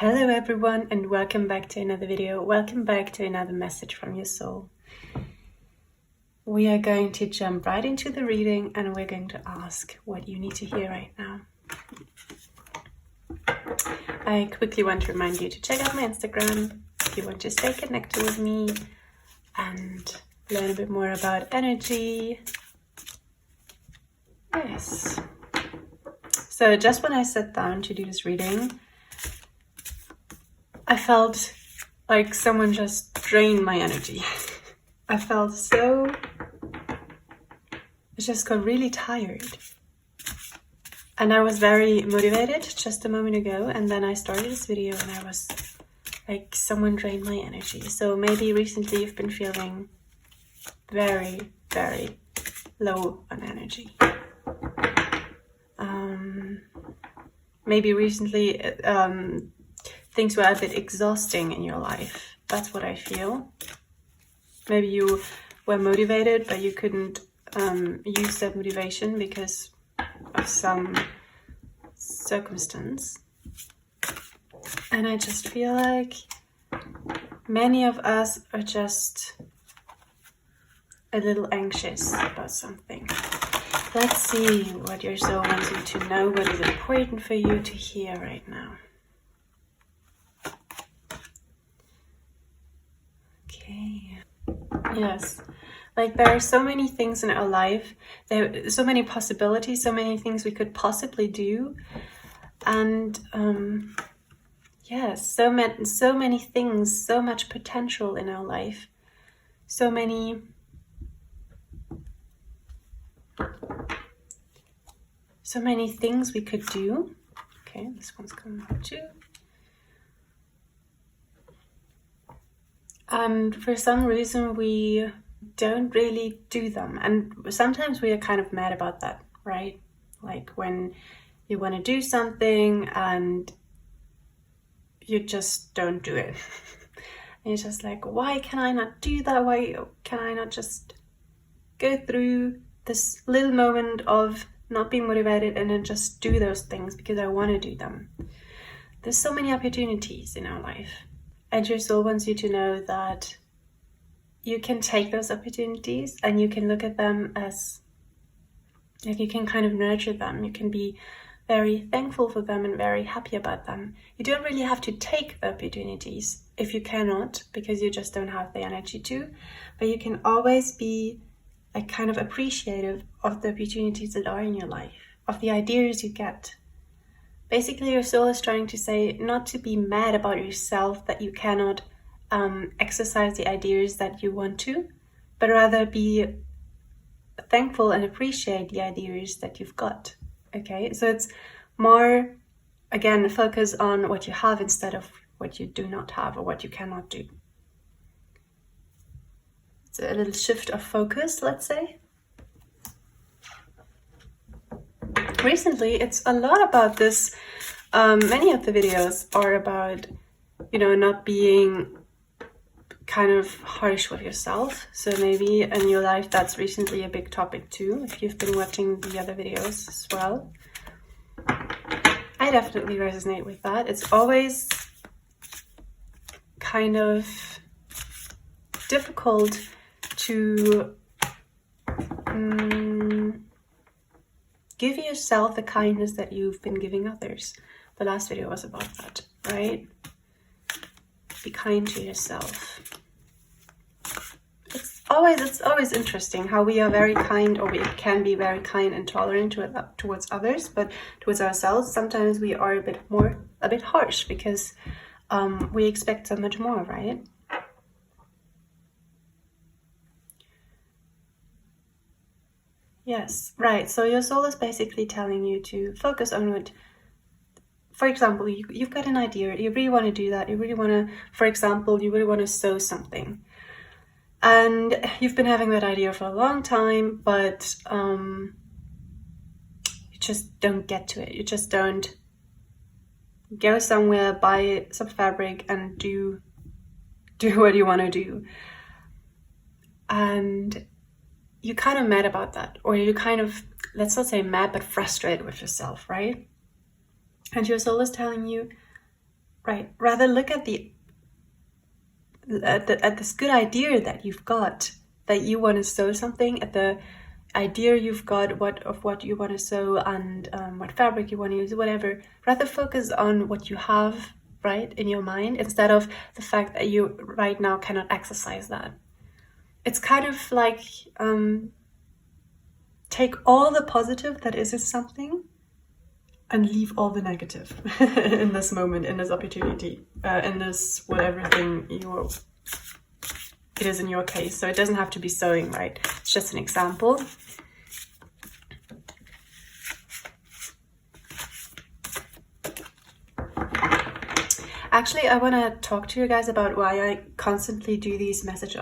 Hello everyone, and welcome back to another video. Welcome back to another message from your soul. We are going to jump right into the reading and we're going to ask what you need to hear right now. I quickly want to remind you to check out my Instagram if you want to stay connected with me and learn a bit more about energy. Yes. So just when I sat down to do this reading, I felt like someone just drained my energy. I felt I just got really tired. And I was very motivated just a moment ago, and then I started this video and I was like, someone drained my energy. So maybe recently you've been feeling very, very low on energy. Maybe recently things were a bit exhausting in your life. That's what I feel. Maybe you were motivated, but you couldn't use that motivation because of some circumstance. And I just feel like many of us are just a little anxious about something. Let's see what your soul wants you to know, what is important for you to hear right now. Okay. Yes. Like there are so many things in our life, there are so many possibilities, so many things we could possibly do. And yes, so many things, so much potential in our life. So many things we could do. Okay, this one's coming up too. And for some reason we don't really do them. And sometimes we are kind of mad about that, right? Like when you want to do something and you just don't do it. And you're just like, why can I not do that? Why can I not just go through this little moment of not being motivated and then just do those things because I want to do them? There's so many opportunities in our life. And your soul wants you to know that you can take those opportunities and you can look at them as, like, you can kind of nurture them. You can be very thankful for them and very happy about them. You don't really have to take the opportunities if you cannot, because you just don't have the energy to. But you can always be like kind of appreciative of the opportunities that are in your life, of the ideas you get. Basically, your soul is trying to say not to be mad about yourself that you cannot exercise the ideas that you want to, but rather be thankful and appreciate the ideas that you've got. Okay, so it's more, again, focus on what you have instead of what you do not have or what you cannot do. It's a little shift of focus, let's say. Recently, it's a lot about this. Many of the videos are about, not being kind of harsh with yourself. So maybe in your life, that's recently a big topic too, if you've been watching the other videos as well. I definitely resonate with that. It's always kind of difficult to give yourself the kindness that you've been giving others. The last video was about that, right? Be kind to yourself. It's always interesting how we are very kind, or we can be very kind and tolerant towards others, but towards ourselves, sometimes we are a bit harsh because we expect so much more, right? Yes, right. So your soul is basically telling you to focus on what, for example, you've got an idea, you really want to do that, you really want to, for example, you really want to sew something. And you've been having that idea for a long time, but you just don't get to it. You just don't go somewhere, buy some fabric and do what you want to do. And you're kind of mad about that, or you kind of, let's not say mad, but frustrated with yourself, right? And your soul is telling you, right? Rather look at at this good idea that you've got, that you want to sew something, at the idea you've got what you want to sew, and what fabric you want to use, whatever. Rather focus on what you have, right, in your mind, instead of the fact that you right now cannot exercise that. It's kind of like take all the positive that is in something and leave all the negative in this moment, in this opportunity, in this whatever thing it is in your case. So it doesn't have to be sewing, right? It's just an example. Actually, I want to talk to you guys about why I constantly do these message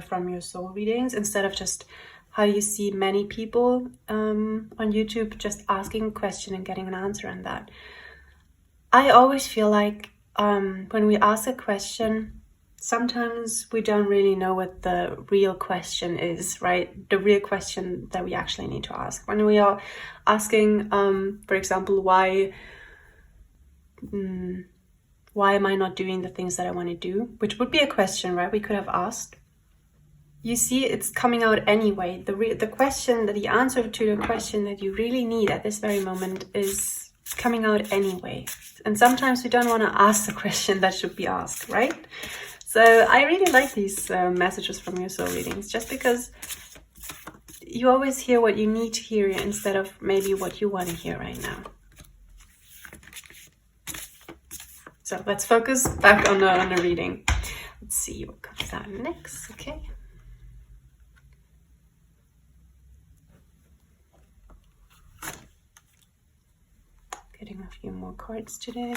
from your soul readings, instead of just how you see many people on YouTube just asking a question and getting an answer on that. I always feel like when we ask a question, sometimes we don't really know what the real question is, right? The real question that we actually need to ask. When we are asking, for example, why am I not doing the things that I want to do? Which would be a question, right? We could have asked. You see, it's coming out anyway. The question, the answer to the question that you really need at this very moment is coming out anyway. And sometimes we don't want to ask the question that should be asked, right? So I really like these messages from your soul readings, just because you always hear what you need to hear instead of maybe what you want to hear right now. So let's focus back on the reading. Let's see what comes out next. Okay. Getting a few more cards today.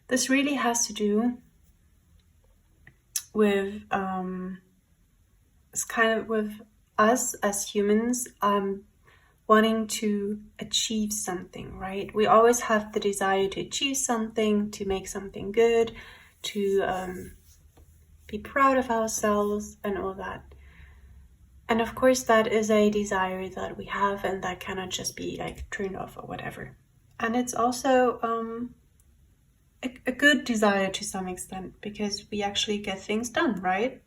This really has to do with it's kind of with us as humans wanting to achieve something, right? We always have the desire to achieve something, to make something good, to be proud of ourselves and all that. And of course that is a desire that we have, and that cannot just be like turned off or whatever. And it's also a good desire to some extent, because we actually get things done, right?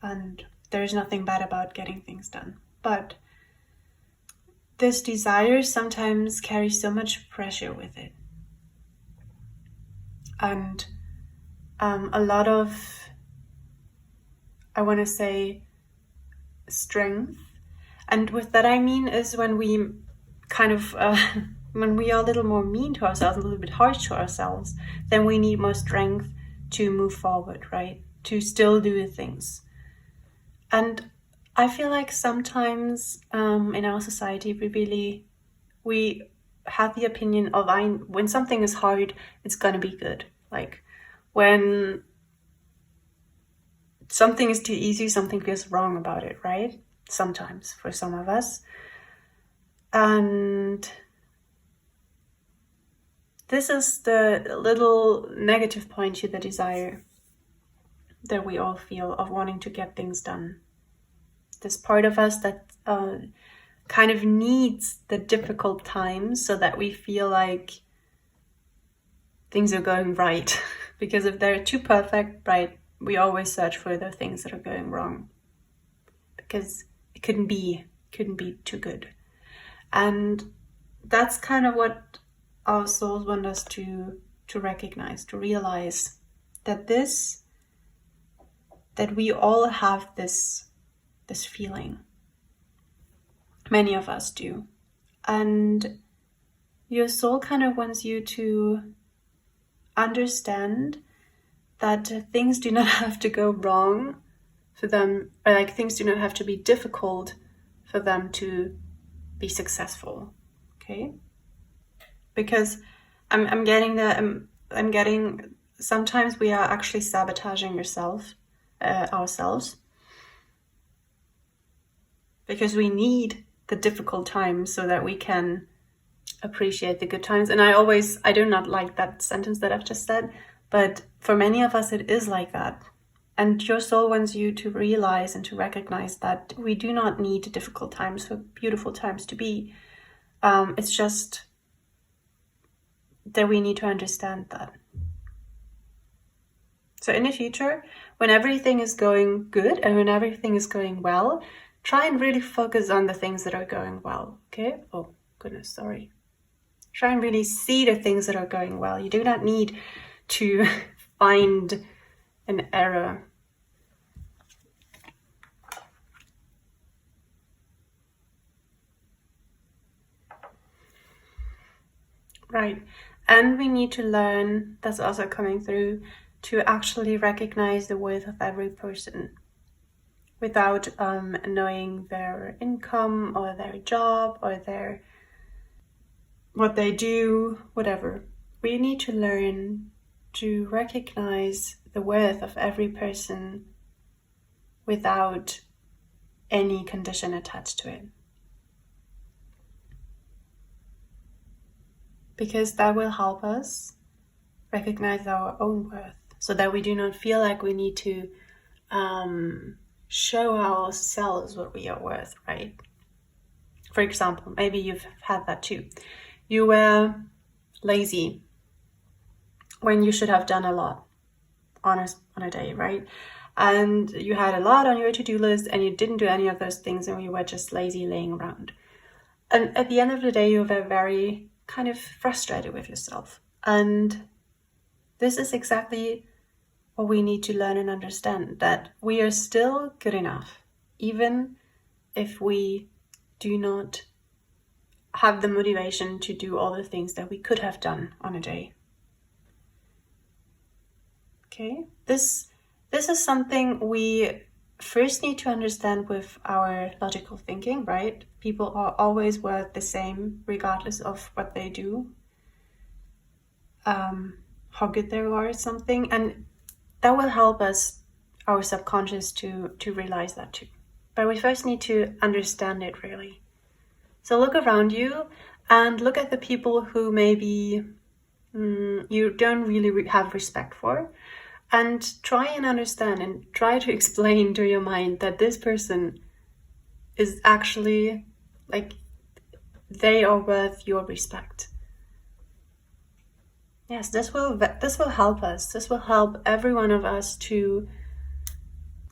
And there's nothing bad about getting things done. But this desire sometimes carries so much pressure with it. And a lot of, I want to say, strength. And with that I mean is when we kind of when we are a little more mean to ourselves, a little bit harsh to ourselves, then we need more strength to move forward, right? To still do the things. And I feel like sometimes in our society we have the opinion of when something is hard, it's gonna be good. Like when something is too easy, something feels wrong about it, right? Sometimes for some of us. And this is the little negative point to the desire that we all feel of wanting to get things done. This part of us that kind of needs the difficult times so that we feel like things are going right. Because if they're too perfect, right, we always search for the things that are going wrong. Because it couldn't be too good. And that's kind of what our souls want us to recognize, to realize that we all have this feeling. Many of us do. And your soul kind of wants you to understand that things do not have to go wrong for them, or like things do not have to be difficult for them to be successful. Okay? Because I'm getting sometimes we are actually sabotaging ourselves, because we need the difficult times so that we can appreciate the good times. And I do not like that sentence that I've just said, but for many of us it is like that. And your soul wants you to realize and to recognize that we do not need difficult times for beautiful times to be. It's just that we need to understand that. So in the future, when everything is going good and when everything is going well, try and really focus on the things that are going well, okay? Oh, goodness, sorry. Try and really see the things that are going well. You do not need to find an error. Right. And we need to learn, that's also coming through, to actually recognize the worth of every person without knowing their income or their job or what they do, whatever. We need to learn to recognize the worth of every person without any condition attached to it. Because that will help us recognize our own worth, so that we do not feel like we need to show ourselves what we are worth, right? For example, maybe you've had that too. You were lazy when you should have done a lot on a day, right? And you had a lot on your to-do list and you didn't do any of those things and you were just lazy laying around. And at the end of the day, you were very kind of frustrated with yourself. And this is exactly what we need to learn and understand, that we are still good enough, even if we do not have the motivation to do all the things that we could have done on a day. Okay, this is something we first need to understand with our logical thinking, right? People are always worth the same regardless of what they do, how good they are at something, and that will help us, our subconscious, to realize that too. But we first need to understand it really. So look around you and look at the people who maybe you don't really have respect for, and try and understand and try to explain to your mind that this person is actually, like, they are worth your respect. Yes, this will help us. This will help every one of us to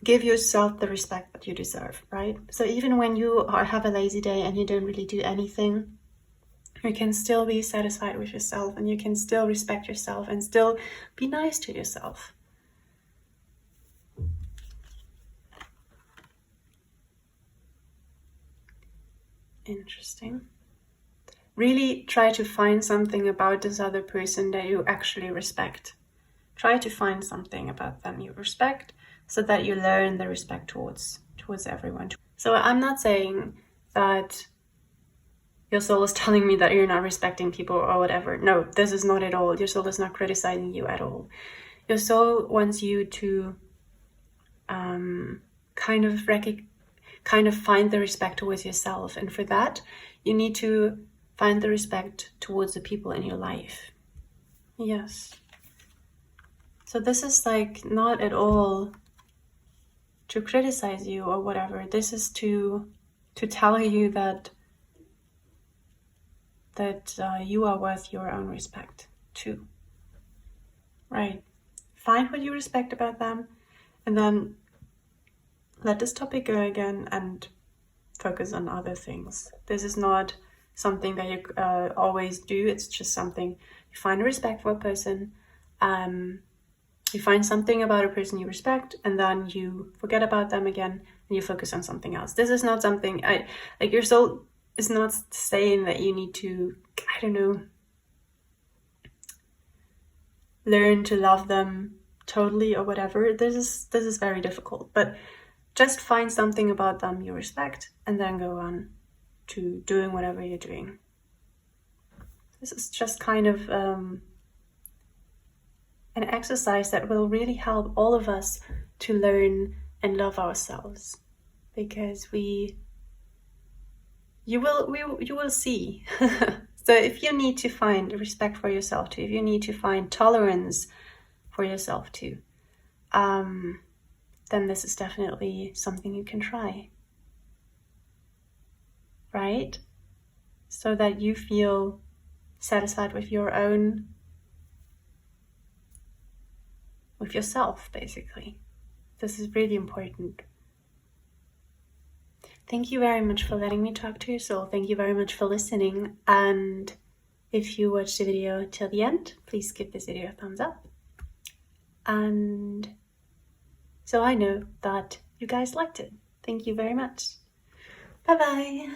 give yourself the respect that you deserve, right? So even when you have a lazy day and you don't really do anything, you can still be satisfied with yourself and you can still respect yourself and still be nice to yourself. Interesting. Really try to find something about this other person that you actually respect. Try to find something about them you respect, so that you learn the respect towards everyone. So I'm not saying that your soul is telling me that you're not respecting people or whatever. No, this is not at all. Your soul is not criticizing you at all. Your soul wants you to kind of find the respect towards yourself. And for that, you need to find the respect towards the people in your life. Yes. So this is like not at all to criticize you or whatever. This is to tell you that you are worth your own respect too. Right. Find what you respect about them and then let this topic go again and focus on other things. This is not something that you always do. It's just something you find a respect for a person. You find something about a person you respect, and then you forget about them again, and you focus on something else. This is not something like your soul is not saying that you need to, I don't know, learn to love them totally or whatever. This is very difficult, but just find something about them you respect and then go on to doing whatever you're doing. This is just kind of an exercise that will really help all of us to learn and love ourselves, because you will see So if you need to find respect for yourself too, if you need to find tolerance for yourself too, then this is definitely something you can try, right? So that you feel satisfied with with yourself, basically. This is really important. Thank you very much for letting me talk to your soul. Thank you very much for listening. And if you watched the video till the end, please give this video a thumbs up. And so I know that you guys liked it. Thank you very much. Bye bye.